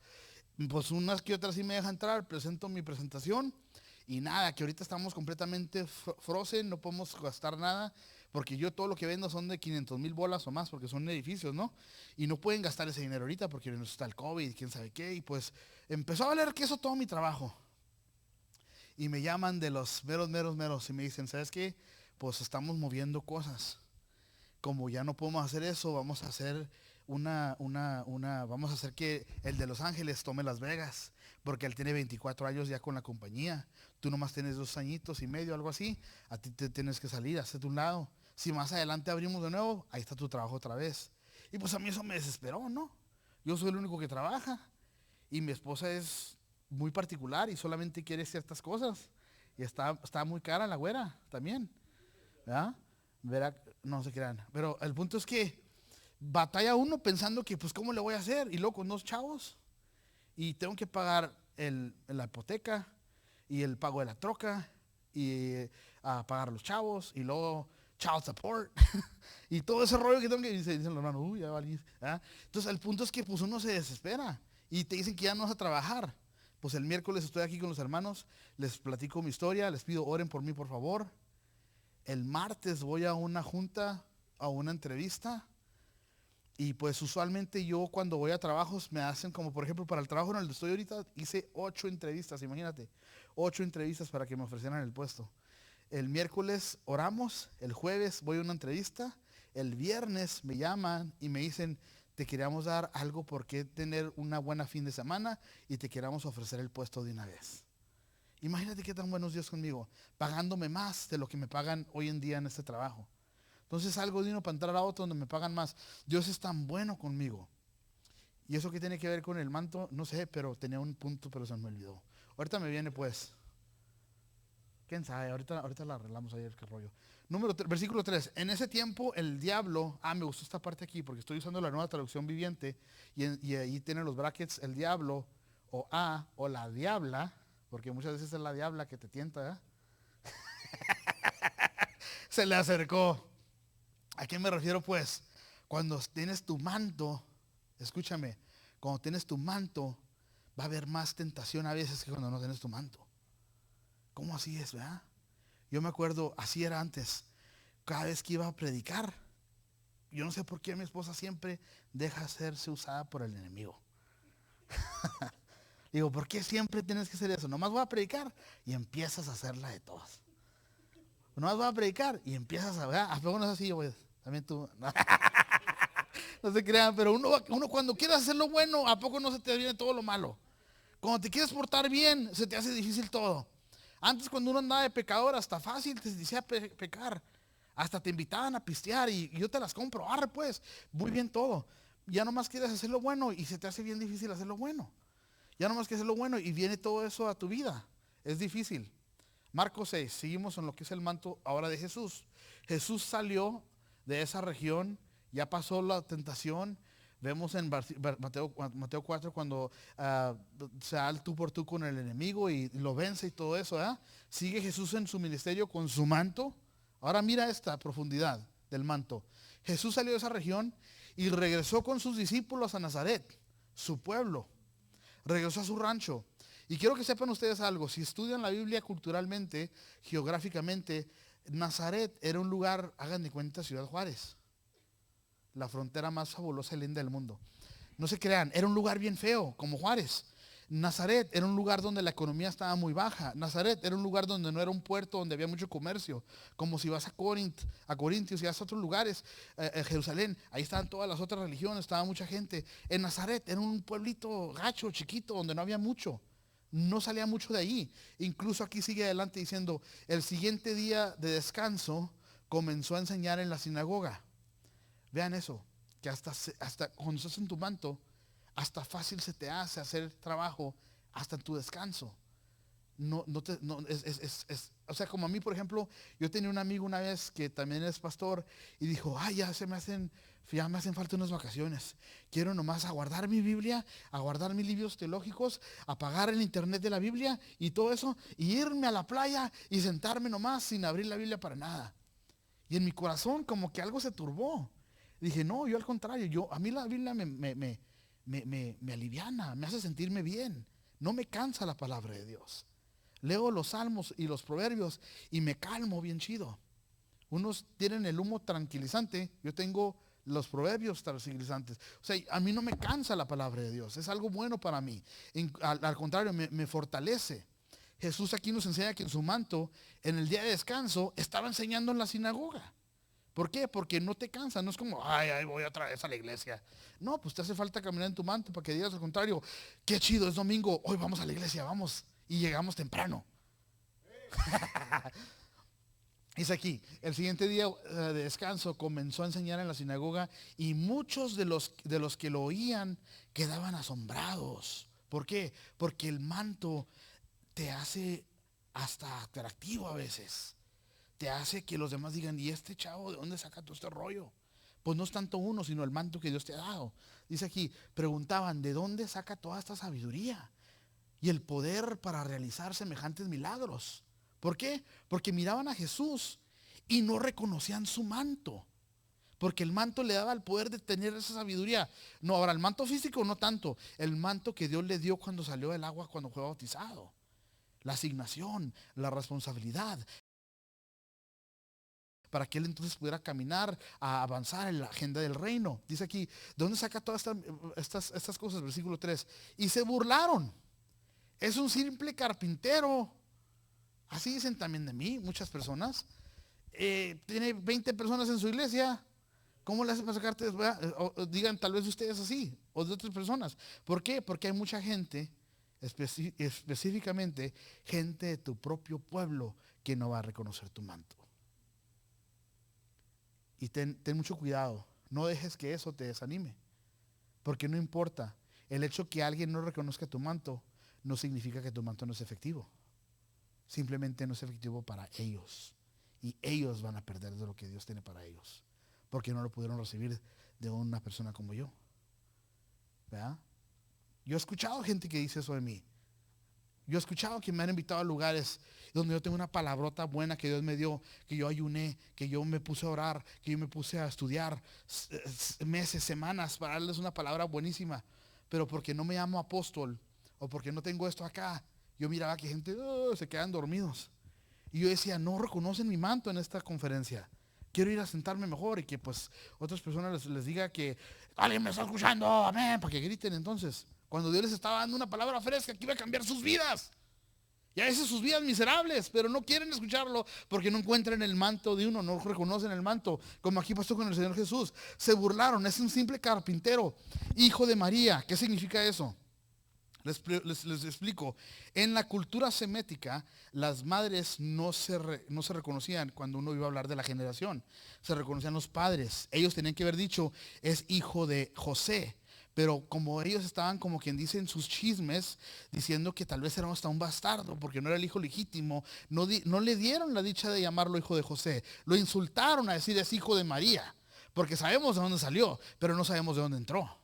Pues unas que otras sí me dejan entrar, presento mi presentación y nada, que ahorita estamos completamente frozen, no podemos gastar nada, porque yo todo lo que vendo son de 500,000 bolas o más, porque son edificios, ¿no? Y no pueden gastar ese dinero ahorita porque no está el COVID, quién sabe qué, y pues empezó a valer que eso todo mi trabajo. Y me llaman de los meros, y me dicen, ¿sabes qué? Pues estamos moviendo cosas. Como ya no podemos hacer eso, vamos a hacer vamos a hacer que el de Los Ángeles tome Las Vegas, porque él tiene 24 años ya con la compañía. Tú nomás tienes 2 añitos y medio, algo así. A ti te tienes que salir, hacerte un lado. Si más adelante abrimos de nuevo, ahí está tu trabajo otra vez. Y pues a mí eso me desesperó, ¿no? Yo soy el único que trabaja y mi esposa es muy particular y solamente quiere ciertas cosas. Y está muy cara la güera también, ¿verdad? Verá, no se crean. Pero el punto es que batalla uno pensando que pues cómo le voy a hacer. Y luego con 2 chavos y tengo que pagar la hipoteca y el pago de la troca y pagar a los chavos y luego child support y todo ese rollo que tengo que dicen los hermanos, uy, ya valí. ¿Ah? Entonces el punto es que pues uno se desespera y te dicen que ya no vas a trabajar. Pues el miércoles estoy aquí con los hermanos, les platico mi historia, les pido oren por mí por favor. El martes voy a una junta, a una entrevista. Y pues usualmente yo cuando voy a trabajos me hacen como por ejemplo para el trabajo en el que estoy ahorita hice 8 entrevistas, imagínate, 8 entrevistas para que me ofrecieran el puesto. El miércoles oramos, el jueves voy a una entrevista, el viernes me llaman y me dicen te queríamos dar algo por qué tener una buena fin de semana y te queríamos ofrecer el puesto de una vez. Imagínate qué tan buenos Dios conmigo, pagándome más de lo que me pagan hoy en día en este trabajo. Entonces salgo de uno para entrar a otro donde me pagan más. Dios es tan bueno conmigo. ¿Y eso qué tiene que ver con el manto? No sé, pero tenía un punto, pero se me olvidó. Ahorita me viene pues. ¿Quién sabe? Ahorita la arreglamos ahí el rollo. Versículo 3. En ese tiempo el diablo, me gustó esta parte aquí porque estoy usando la nueva traducción viviente y ahí tienen los brackets, el diablo o la diabla, porque muchas veces es la diabla que te tienta, se le acercó. ¿A qué me refiero pues? Cuando tienes tu manto, escúchame, cuando tienes tu manto, va a haber más tentación a veces que cuando no tienes tu manto. ¿Cómo así es, verdad? Yo me acuerdo, así era antes. Cada vez que iba a predicar, yo no sé por qué mi esposa siempre deja serse usada por el enemigo. Digo, ¿por qué siempre tienes que hacer eso? Nomás voy a predicar y empiezas a hacerla de todas. No vas a predicar y empiezas a ver, ¿a poco no es así? Pues, también tú. No se crean, pero uno cuando quiere hacer lo bueno, ¿a poco no se te viene todo lo malo? Cuando te quieres portar bien, se te hace difícil todo. Antes cuando uno andaba de pecador, hasta fácil te decía pecar. Hasta te invitaban a pistear y yo te las compro. Arre pues, muy bien todo. Ya nomás quieres hacer lo bueno y se te hace bien difícil hacer lo bueno. Ya nomás quieres hacer lo bueno y viene todo eso a tu vida. Es difícil. Marcos 6, seguimos en lo que es el manto ahora de Jesús. Jesús salió de esa región, ya pasó la tentación. Vemos en Mateo 4 cuando se da el tú por tú con el enemigo y lo vence y todo eso. Sigue Jesús en su ministerio con su manto. Ahora mira esta profundidad del manto. Jesús salió de esa región y regresó con sus discípulos a Nazaret, su pueblo. Regresó a su rancho. Y quiero que sepan ustedes algo, si estudian la Biblia culturalmente, geográficamente, Nazaret era un lugar, hagan de cuenta, Ciudad Juárez, la frontera más fabulosa y linda del mundo. No se crean, era un lugar bien feo, como Juárez. Nazaret era un lugar donde la economía estaba muy baja. Nazaret era un lugar donde no era un puerto, donde había mucho comercio. Como si vas a Corintios y vas a otros lugares, Jerusalén, ahí estaban todas las otras religiones, estaba mucha gente. En Nazaret era un pueblito gacho, chiquito, donde no había mucho. No salía mucho de ahí. Incluso aquí sigue adelante diciendo, el siguiente día de descanso comenzó a enseñar en la sinagoga. Vean eso, que hasta cuando estás en tu manto, hasta fácil se te hace hacer trabajo hasta en tu descanso. O sea, como a mí, por ejemplo, yo tenía un amigo una vez que también es pastor y dijo, ay, ya me hacen falta unas vacaciones. Quiero nomás aguardar mi Biblia, aguardar mis libros teológicos, apagar el internet de la Biblia y todo eso, y irme a la playa y sentarme nomás sin abrir la Biblia para nada. Y en mi corazón como que algo se turbó. Dije, no, yo al contrario, a mí la Biblia me aliviana, me hace sentirme bien. No me cansa la palabra de Dios. Leo los salmos y los proverbios y me calmo bien chido. Unos tienen el humo tranquilizante, yo tengo los proverbios tranquilizantes. O sea, a mí no me cansa la palabra de Dios, es algo bueno para mí. Al contrario, me fortalece. Jesús aquí nos enseña que en su manto, en el día de descanso, estaba enseñando en la sinagoga. ¿Por qué? Porque no te cansa, no es como, ay, voy otra vez a la iglesia. No, pues te hace falta caminar en tu manto para que digas al contrario, qué chido, es domingo, hoy vamos a la iglesia, vamos. Y llegamos temprano. Dice aquí, el siguiente día de descanso comenzó a enseñar en la sinagoga y muchos de los que lo oían quedaban asombrados. ¿Por qué? Porque el manto te hace hasta atractivo a veces. Te hace que los demás digan, ¿y este chavo de dónde saca todo este rollo? Pues no es tanto uno, sino el manto que Dios te ha dado. Dice aquí, preguntaban, ¿de dónde saca toda esta sabiduría y el poder para realizar semejantes milagros? ¿Por qué? Porque miraban a Jesús y no reconocían su manto. Porque el manto le daba el poder de tener esa sabiduría. No, ahora el manto físico no tanto. El manto que Dios le dio cuando salió del agua, cuando fue bautizado. La asignación, la responsabilidad. Para que él entonces pudiera caminar, a avanzar en la agenda del reino. Dice aquí, ¿de dónde saca todas estas cosas? Versículo 3. Y se burlaron. Es un simple carpintero. Así dicen también de mí muchas personas. Tiene 20 personas en su iglesia. ¿Cómo le hace para sacarte? O digan tal vez ustedes así, o de otras personas. ¿Por qué? Porque hay mucha gente, específicamente gente de tu propio pueblo, que no va a reconocer tu manto. Y ten mucho cuidado, no dejes que eso te desanime, porque no importa, el hecho que alguien no reconozca tu manto, no significa que tu manto no es efectivo. Simplemente no es efectivo para ellos. Y ellos van a perder de lo que Dios tiene para ellos, porque no lo pudieron recibir de una persona como yo. ¿Verdad? Yo he escuchado gente que dice eso de mí. Yo he escuchado que me han invitado a lugares donde yo tengo una palabrota buena que Dios me dio, que yo ayuné, que yo me puse a orar, que yo me puse a estudiar meses, semanas para darles una palabra buenísima. Pero porque no me llamo apóstol o porque no tengo esto acá, yo miraba que gente se quedan dormidos. Y yo decía, no reconocen mi manto en esta conferencia. Quiero ir a sentarme mejor y que pues otras personas les diga que alguien me está escuchando, amén, para que griten entonces. Cuando Dios les estaba dando una palabra fresca que iba a cambiar sus vidas. Y a veces sus vidas miserables, pero no quieren escucharlo porque no encuentran el manto de uno, no reconocen el manto, como aquí pasó con el Señor Jesús. Se burlaron, es un simple carpintero, hijo de María. ¿Qué significa eso? Les explico. En la cultura semética, las madres no se reconocían cuando uno iba a hablar de la generación. Se reconocían los padres. Ellos tenían que haber dicho, es hijo de José. Pero como ellos estaban, como quien dice, en sus chismes, diciendo que tal vez era hasta un bastardo, porque no era el hijo legítimo, no le dieron la dicha de llamarlo hijo de José. Lo insultaron a decir, es hijo de María. Porque sabemos de dónde salió, pero no sabemos de dónde entró.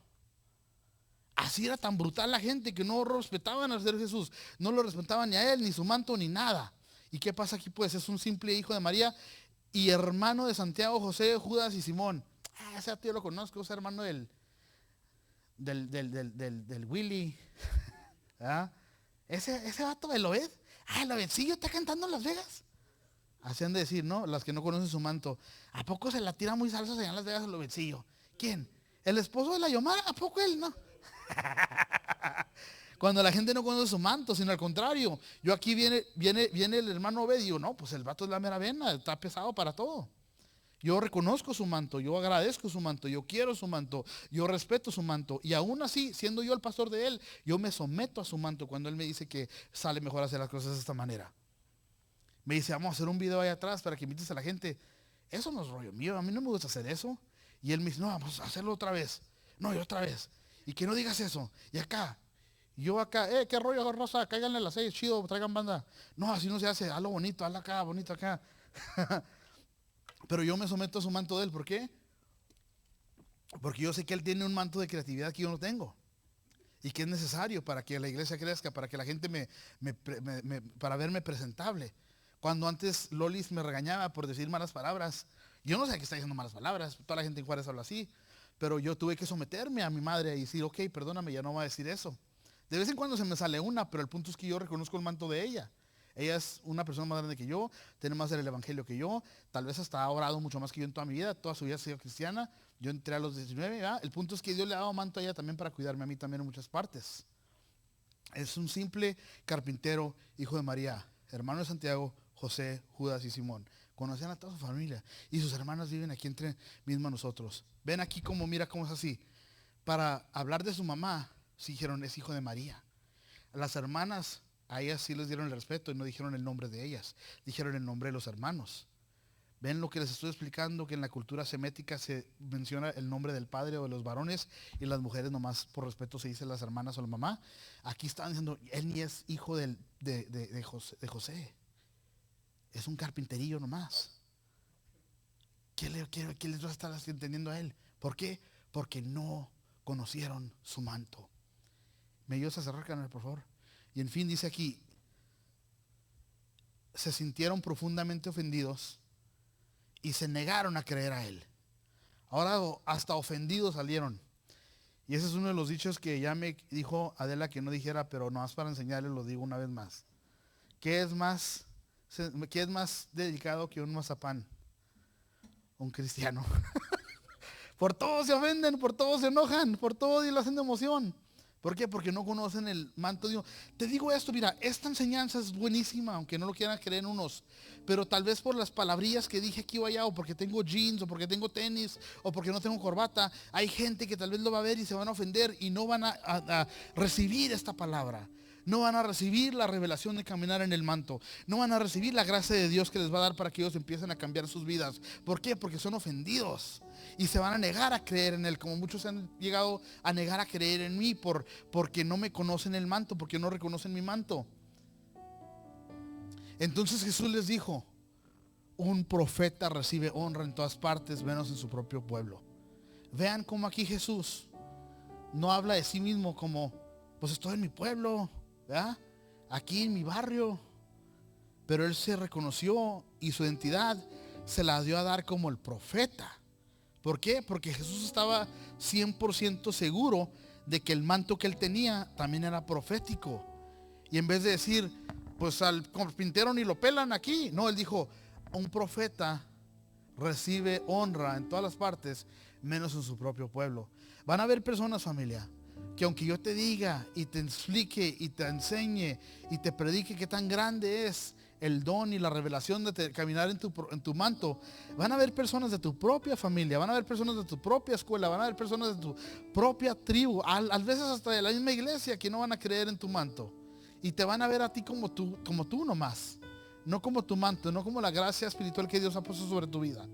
Así era tan brutal la gente que no respetaban al Señor Jesús. No lo respetaban ni a él, ni su manto, ni nada. ¿Y qué pasa aquí? Pues es un simple hijo de María y hermano de Santiago, José, Judas y Simón. Ese tío lo conozco, es hermano del Willy. ¿Ah? Ese vato de Loed. El Loedcillo está cantando en Las Vegas. Así han de decir, ¿no? Las que no conocen su manto. ¿A poco se la tira muy salsa allá en Las Vegas el Loedcillo? ¿Quién? ¿El esposo de la Yomara? ¿A poco él? No. Cuando la gente no conoce su manto, sino al contrario. Yo aquí viene el hermano Obed y digo, no, pues el vato es la mera vena, está pesado para todo. Yo reconozco su manto, yo agradezco su manto, yo quiero su manto, yo respeto su manto. Y aún así, siendo yo el pastor de él, yo me someto a su manto cuando él me dice que sale mejor hacer las cosas de esta manera. Me dice, vamos a hacer un video ahí atrás para que invites a la gente. Eso no es rollo mío, a mí no me gusta hacer eso. Y él me dice, no, vamos a hacerlo otra vez. No, y otra vez. Y que no digas eso. Y acá, yo acá, qué rollo, Rosa, cáiganle las 6, chido, traigan banda. No, así no se hace, hazlo bonito, hazlo acá, bonito acá. Pero yo me someto a su manto de él, ¿por qué? Porque yo sé que él tiene un manto de creatividad que yo no tengo. Y que es necesario para que la iglesia crezca, para que la gente para verme presentable. Cuando antes Lolis me regañaba por decir malas palabras, yo no sé que está diciendo malas palabras, toda la gente en Juárez habla así, pero yo tuve que someterme a mi madre y decir, ok, perdóname, ya no va a decir eso. De vez en cuando se me sale una, pero el punto es que yo reconozco el manto de ella. Ella es una persona más grande que yo, tiene más del evangelio que yo, tal vez hasta ha orado mucho más que yo en toda mi vida, toda su vida ha sido cristiana. Yo entré a los 19, ¿verdad? El punto es que Dios le ha dado manto a ella también para cuidarme a mí también en muchas partes. Es un simple carpintero, hijo de María, hermano de Santiago, José, Judas y Simón. Conocían a toda su familia y sus hermanas viven aquí entre mismos nosotros. Ven aquí como, mira cómo es así. Para hablar de su mamá, sí dijeron, es hijo de María. Las hermanas, a ellas sí les dieron el respeto y no dijeron el nombre de ellas, dijeron el nombre de los hermanos. Ven lo que les estoy explicando, que en la cultura semética se menciona el nombre del padre o de los varones y las mujeres nomás por respeto se dice las hermanas o la mamá. Aquí están diciendo, él ni es hijo de José, es un carpinterillo nomás. ¿Qué les va a estar entendiendo a él? ¿Por qué? Porque no conocieron su manto. ¿Me ayudas a cerrar, canal, por favor? Y en fin dice aquí, se sintieron profundamente ofendidos y se negaron a creer a él. Ahora hasta ofendidos salieron. Y ese es uno de los dichos que ya me dijo Adela que no dijera, pero nomás para enseñarles lo digo una vez más. ¿Qué es más dedicado que un mazapán? Un cristiano. Por todo se ofenden, por todo se enojan, por todo y lo hacen de emoción. ¿Por qué? Porque no conocen el manto de Dios. Te digo esto, mira, esta enseñanza es buenísima, aunque no lo quieran creer unos, pero tal vez por las palabrillas que dije aquí o allá, o porque tengo jeans, o porque tengo tenis, o porque no tengo corbata, hay gente que tal vez lo va a ver y se van a ofender y no van a recibir esta palabra. No van a recibir la revelación de caminar en el manto. No van a recibir la gracia de Dios que les va a dar para que ellos empiecen a cambiar sus vidas. ¿Por qué? Porque son ofendidos. Y se van a negar a creer en Él. Como muchos han llegado a negar a creer en mí porque no me conocen el manto, porque no reconocen mi manto. Entonces Jesús les dijo, un profeta recibe honra en todas partes, menos en su propio pueblo. Vean cómo aquí Jesús no habla de sí mismo como, pues estoy en mi pueblo, ¿verdad? Aquí en mi barrio. Pero él se reconoció y su identidad se la dio a dar como el profeta. ¿Por qué? Porque Jesús estaba 100% seguro de que el manto que él tenía también era profético. Y en vez de decir, pues al carpintero ni lo pelan aquí, no, él dijo, un profeta recibe honra en todas las partes, menos en su propio pueblo. Van a haber personas, familia, que aunque yo te diga y te explique y te enseñe y te predique qué tan grande es el don y la revelación de caminar en tu manto, van a haber personas de tu propia familia, van a haber personas de tu propia escuela, van a haber personas de tu propia tribu, a veces hasta de la misma iglesia, que no van a creer en tu manto y te van a ver a ti como tú nomás, no como tu manto, no como la gracia espiritual que Dios ha puesto sobre tu vida.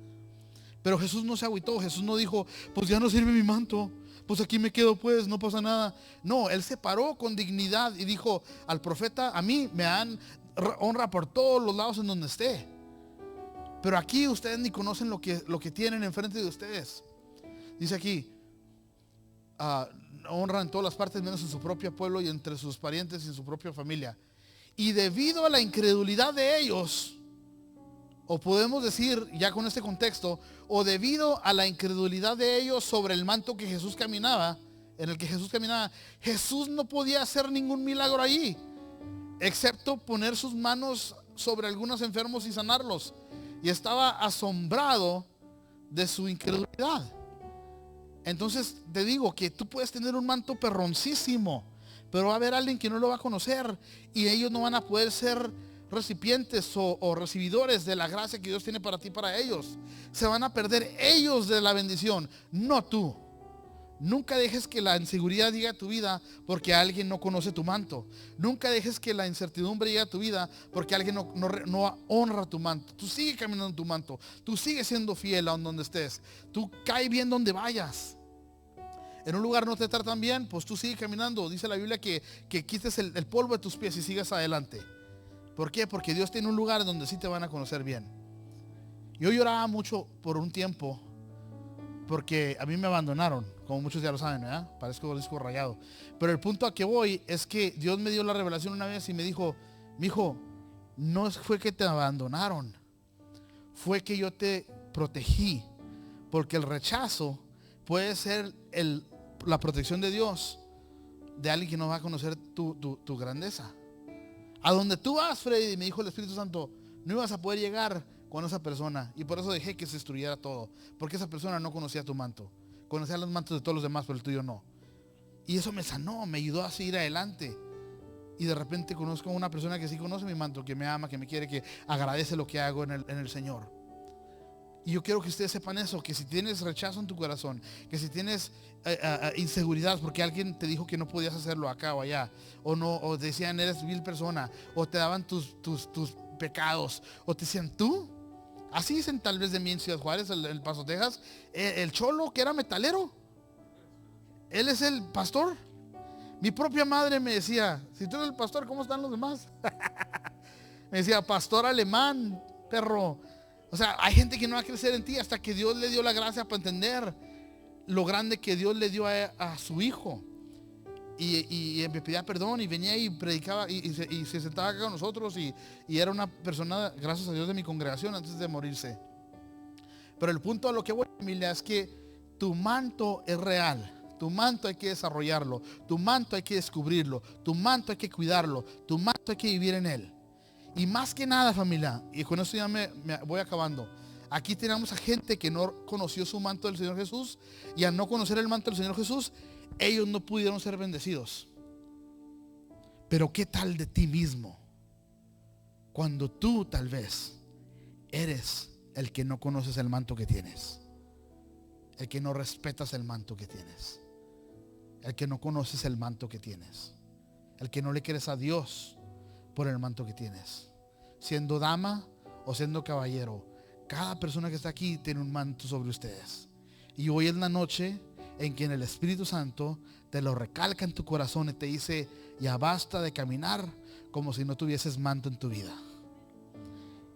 Pero Jesús no se agüitó, Jesús no dijo, pues ya no sirve mi manto, pues aquí me quedo, pues no pasa nada. No, Él se paró con dignidad y dijo al profeta, a mí me dan honra por todos los lados en donde esté, pero aquí ustedes ni conocen lo que tienen enfrente de ustedes. Dice aquí, honra en todas las partes menos en su propio pueblo y entre sus parientes y en su propia familia. Y debido a la incredulidad de ellos, o podemos decir ya con este contexto, o debido a la incredulidad de ellos sobre el manto que Jesús caminaba, en el que Jesús caminaba, Jesús no podía hacer ningún milagro allí, excepto poner sus manos sobre algunos enfermos y sanarlos. Y estaba asombrado de su incredulidad. Entonces te digo que tú puedes tener un manto perroncísimo, pero va a haber alguien que no lo va a conocer y ellos no van a poder ser recipientes o recibidores de la gracia que Dios tiene para ti, para ellos. Se van a perder ellos de la bendición, no tú. Nunca dejes que la inseguridad llegue a tu vida porque alguien no conoce tu manto. Nunca dejes que la incertidumbre llegue a tu vida porque alguien no honra tu manto. Tú sigue caminando en tu manto. Tú sigues siendo fiel a donde estés. Tú cae bien donde vayas. En un lugar no te tratan bien, pues tú sigue caminando. Dice la Biblia que quites el polvo de tus pies y sigas adelante. ¿Por qué? Porque Dios tiene un lugar donde sí te van a conocer bien. Yo lloraba mucho por un tiempo porque a mí me abandonaron, como muchos ya lo saben, ¿verdad? Parezco disco rayado. Pero el punto a que voy es que Dios me dio la revelación una vez y me dijo, mijo, no fue que te abandonaron, fue que yo te protegí. Porque el rechazo puede ser la protección de Dios de alguien que no va a conocer tu grandeza. A donde tú vas, Freddy, me dijo el Espíritu Santo, no ibas a poder llegar con esa persona, y por eso dejé que se destruyera todo, porque esa persona no conocía tu manto, conocía los mantos de todos los demás, pero el tuyo no. Y eso me sanó, me ayudó a seguir adelante. Y de repente conozco a una persona que sí conoce mi manto, que me ama, que me quiere, que agradece lo que hago en el Señor. Y yo quiero que ustedes sepan eso, que si tienes rechazo en tu corazón, que si tienes inseguridad porque alguien te dijo que no podías hacerlo acá o allá, o decían eres vil persona, o te daban tus pecados, o te decían tú. Así dicen tal vez de mí en Ciudad Juárez, el Paso, Texas, el cholo que era metalero, él es el pastor. Mi propia madre me decía, si tú eres el pastor, ¿cómo están los demás? Me decía, pastor alemán, perro. O sea, hay gente que no va a crecer en ti hasta que Dios le dio la gracia para entender lo grande que Dios le dio a su hijo. Y me pedía perdón y venía y predicaba y se sentaba acá con nosotros y era una persona, gracias a Dios, de mi congregación antes de morirse. Pero el punto a lo que voy, familia, es que tu manto es real. Tu manto hay que desarrollarlo, tu manto hay que descubrirlo, tu manto hay que cuidarlo, tu manto hay que vivir en él. Y más que nada, familia, y con esto ya me voy acabando, aquí tenemos a gente que no conoció su manto del Señor Jesús, y al no conocer el manto del Señor Jesús, ellos no pudieron ser bendecidos. Pero ¿qué tal de ti mismo? Cuando tú tal vez eres el que no conoces el manto que tienes, el que no respetas el manto que tienes, el que no conoces el manto que tienes, el que no le crees a Dios por el manto que tienes, siendo dama o siendo caballero. Cada persona que está aquí tiene un manto sobre ustedes. Y hoy es la noche en que en el Espíritu Santo te lo recalca en tu corazón y te dice, ya basta de caminar como si no tuvieses manto en tu vida.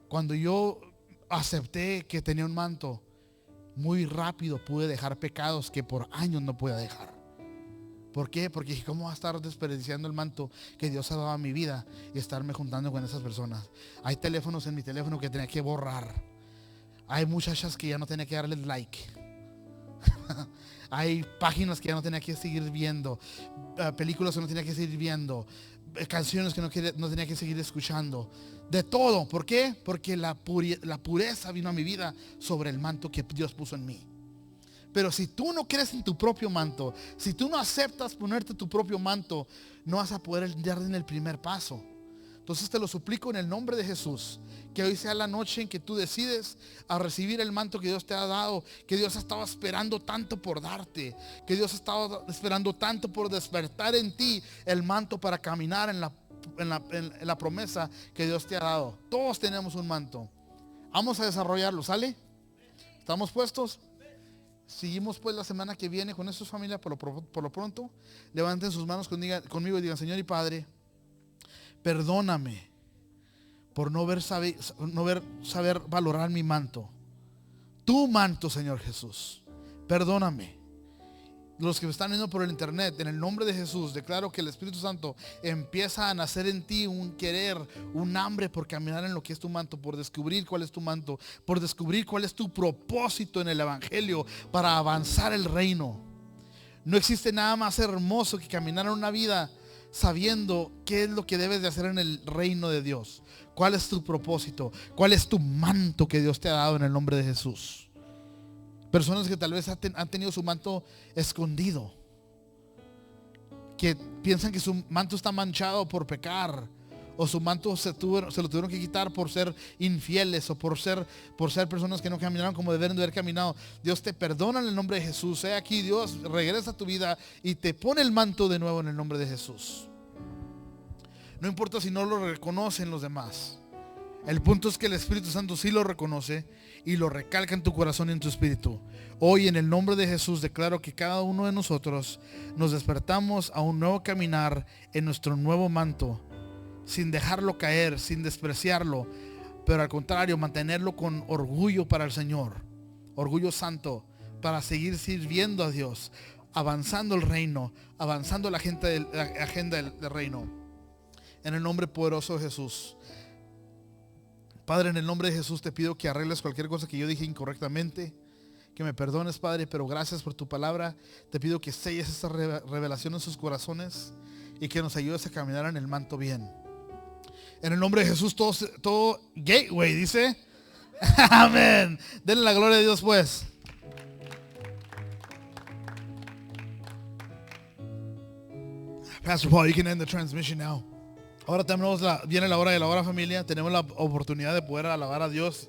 Cuando yo acepté que tenía un manto, muy rápido pude dejar pecados que por años no podía dejar. ¿Por qué? Porque dije, ¿cómo va a estar desperdiciando el manto que Dios ha dado a mi vida y estarme juntando con esas personas? Hay teléfonos en mi teléfono que tenía que borrar. Hay muchachas que ya no tenía que darles like. Hay páginas que ya no tenía que seguir viendo, películas que no tenía que seguir viendo, canciones que no tenía que seguir escuchando. De todo. ¿Por qué? Porque la pureza vino a mi vida sobre el manto que Dios puso en mí. Pero si tú no crees en tu propio manto, si tú no aceptas ponerte tu propio manto, no vas a poder dar en el primer paso. Entonces te lo suplico en el nombre de Jesús, que hoy sea la noche en que tú decides a recibir el manto que Dios te ha dado, que Dios ha estado esperando tanto por darte, que Dios ha estado esperando tanto por despertar en ti el manto para caminar en la promesa que Dios te ha dado. Todos tenemos un manto. Vamos a desarrollarlo, ¿sale? ¿Estamos puestos? Seguimos pues la semana que viene con esto, familia. Por lo pronto, levanten sus manos conmigo y digan: Señor y Padre, perdóname por no saber valorar mi manto. Tu manto, Señor Jesús. Perdóname. Los que me están viendo por el internet, en el nombre de Jesús, declaro que el Espíritu Santo empieza a nacer en ti un querer, un hambre por caminar en lo que es tu manto, por descubrir cuál es tu manto, por descubrir cuál es tu propósito en el Evangelio para avanzar el reino. No existe nada más hermoso que caminar en una vida sabiendo qué es lo que debes de hacer en el reino de Dios. ¿Cuál es tu propósito? ¿Cuál es tu manto que Dios te ha dado en el nombre de Jesús? Personas que tal vez han tenido su manto escondido, que piensan que su manto está manchado por pecar, o su manto se lo tuvieron que quitar por ser infieles, o por ser personas que no caminaron como deben de haber caminado. Dios te perdona en el nombre de Jesús. Aquí Dios regresa a tu vida y te pone el manto de nuevo en el nombre de Jesús. No importa si no lo reconocen los demás. El punto es que el Espíritu Santo sí lo reconoce y lo recalca en tu corazón y en tu espíritu. Hoy, en el nombre de Jesús, declaro que cada uno de nosotros nos despertamos a un nuevo caminar en nuestro nuevo manto, sin dejarlo caer, sin despreciarlo, pero al contrario, mantenerlo con orgullo para el Señor, orgullo santo, para seguir sirviendo a Dios, avanzando el reino, avanzando la agenda del reino. En el nombre poderoso de Jesús. Padre, en el nombre de Jesús te pido que arregles cualquier cosa que yo dije incorrectamente, que me perdones, Padre, pero gracias por tu palabra. Te pido que selles esta revelación en sus corazones y que nos ayudes a caminar en el manto bien. En el nombre de Jesús, todo Gateway dice amén. Denle la gloria a Dios pues. Pastor Paul, you can end the transmission now. Ahora viene la hora de la hora, familia. Tenemos la oportunidad de poder alabar a Dios